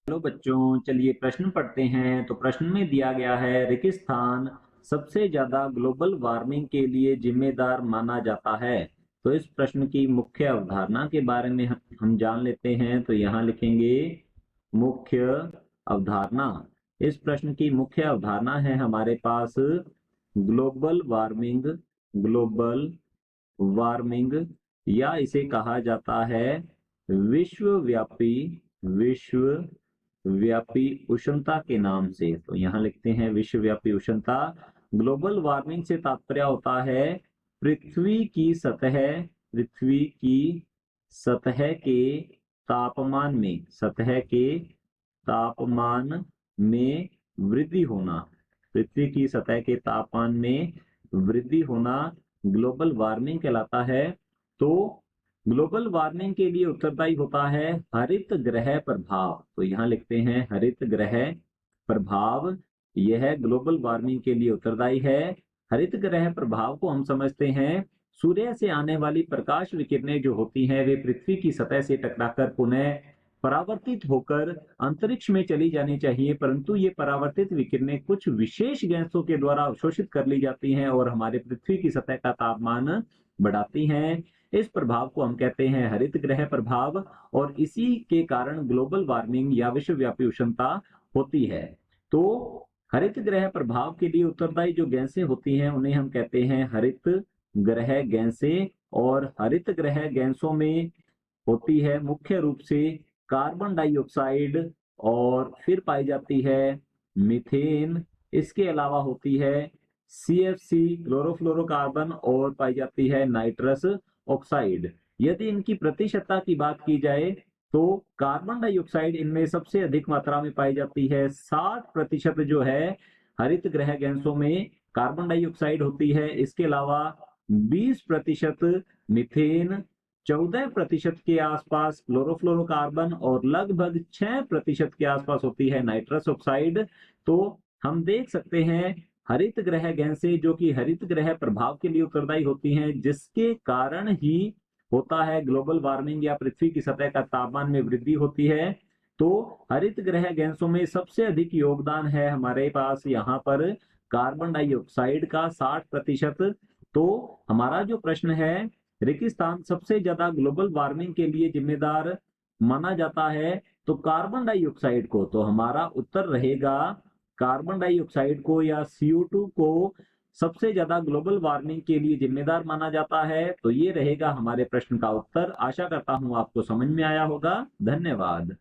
Hello बच्चों, चलिए प्रश्न पढ़ते हैं। तो प्रश्न में दिया गया है, रेगिस्तान सबसे ज्यादा ग्लोबल वार्मिंग के लिए जिम्मेदार माना जाता है। तो इस प्रश्न की मुख्य अवधारणा के बारे में हम जान लेते हैं। तो यहाँ लिखेंगे मुख्य अवधारणा। इस प्रश्न की मुख्य अवधारणा है हमारे पास ग्लोबल वार्मिंग। ग्लोबल वार्मिंग या इसे कहा जाता है विश्वव्यापी विश्वव्यापी उष्णता के नाम से। तो यहाँ लिखते हैं विश्वव्यापी उष्णता। ग्लोबल वार्मिंग से तात्पर्य होता है पृथ्वी की सतह के तापमान में वृद्धि होना। पृथ्वी की सतह के तापमान में वृद्धि होना ग्लोबल वार्मिंग कहलाता है। तो ग्लोबल वार्मिंग के लिए उत्तरदायी होता है हरित ग्रह प्रभाव। तो यहाँ लिखते हैं हरित ग्रह प्रभाव, यह ग्लोबल वार्मिंग के लिए उत्तरदायी है। हरित ग्रह प्रभाव को हम समझते हैं सूर्य से आने वाली प्रकाश विकिरणें जो होती हैं वे पृथ्वी की सतह से टकराकर पुनः परावर्तित होकर अंतरिक्ष में चली जानी चाहिए, परंतु ये परावर्तित विकिरणें कुछ विशेष गैसों के द्वारा अवशोषित कर ली जाती हैं और हमारे पृथ्वी की सतह का तापमान बढ़ाती हैं। इस प्रभाव को हम कहते हैं हरित ग्रह प्रभाव और इसी के कारण ग्लोबल वार्मिंग या विश्वव्यापी उष्णता होती है। तो हरित ग्रह प्रभाव के लिए उत्तरदायी जो गैसें होती हैं उन्हें हम कहते हैं हरित ग्रह गैसें। और हरित ग्रह गैसों में होती है मुख्य रूप से कार्बन डाइऑक्साइड और फिर पाई जाती है मीथेन। इसके अलावा होती है CFC क्लोरोफ्लोरोकार्बन और पाई जाती है नाइट्रस ऑक्साइड। यदि इनकी प्रतिशतता की बात की जाए तो कार्बन डाइऑक्साइड इनमें सबसे अधिक मात्रा में पाई जाती है। 60% जो है हरित ग्रह गैसों में कार्बन डाइऑक्साइड होती है। इसके अलावा 20% मीथेन, 14% के आसपास क्लोरोफ्लोरोकार्बन और लगभग 6% के आसपास होती है नाइट्रस ऑक्साइड। तो हम देख सकते हैं हरित ग्रह गैसें जो कि हरित ग्रह प्रभाव के लिए उत्तरदायी होती हैं, जिसके कारण ही होता है ग्लोबल वार्मिंग या पृथ्वी की सतह का तापमान में वृद्धि होती है। तो हरित ग्रह गैसों में सबसे अधिक योगदान है हमारे पास यहाँ पर कार्बन डाइऑक्साइड का 60%। तो हमारा जो प्रश्न है, रेगिस्तान सबसे ज्यादा ग्लोबल वार्मिंग के लिए जिम्मेदार माना जाता है तो कार्बन डाइऑक्साइड को, तो हमारा उत्तर रहेगा कार्बन डाइऑक्साइड को या CO2 को सबसे ज्यादा ग्लोबल वार्मिंग के लिए जिम्मेदार माना जाता है। तो ये रहेगा हमारे प्रश्न का उत्तर। आशा करता हूं आपको समझ में आया होगा। धन्यवाद।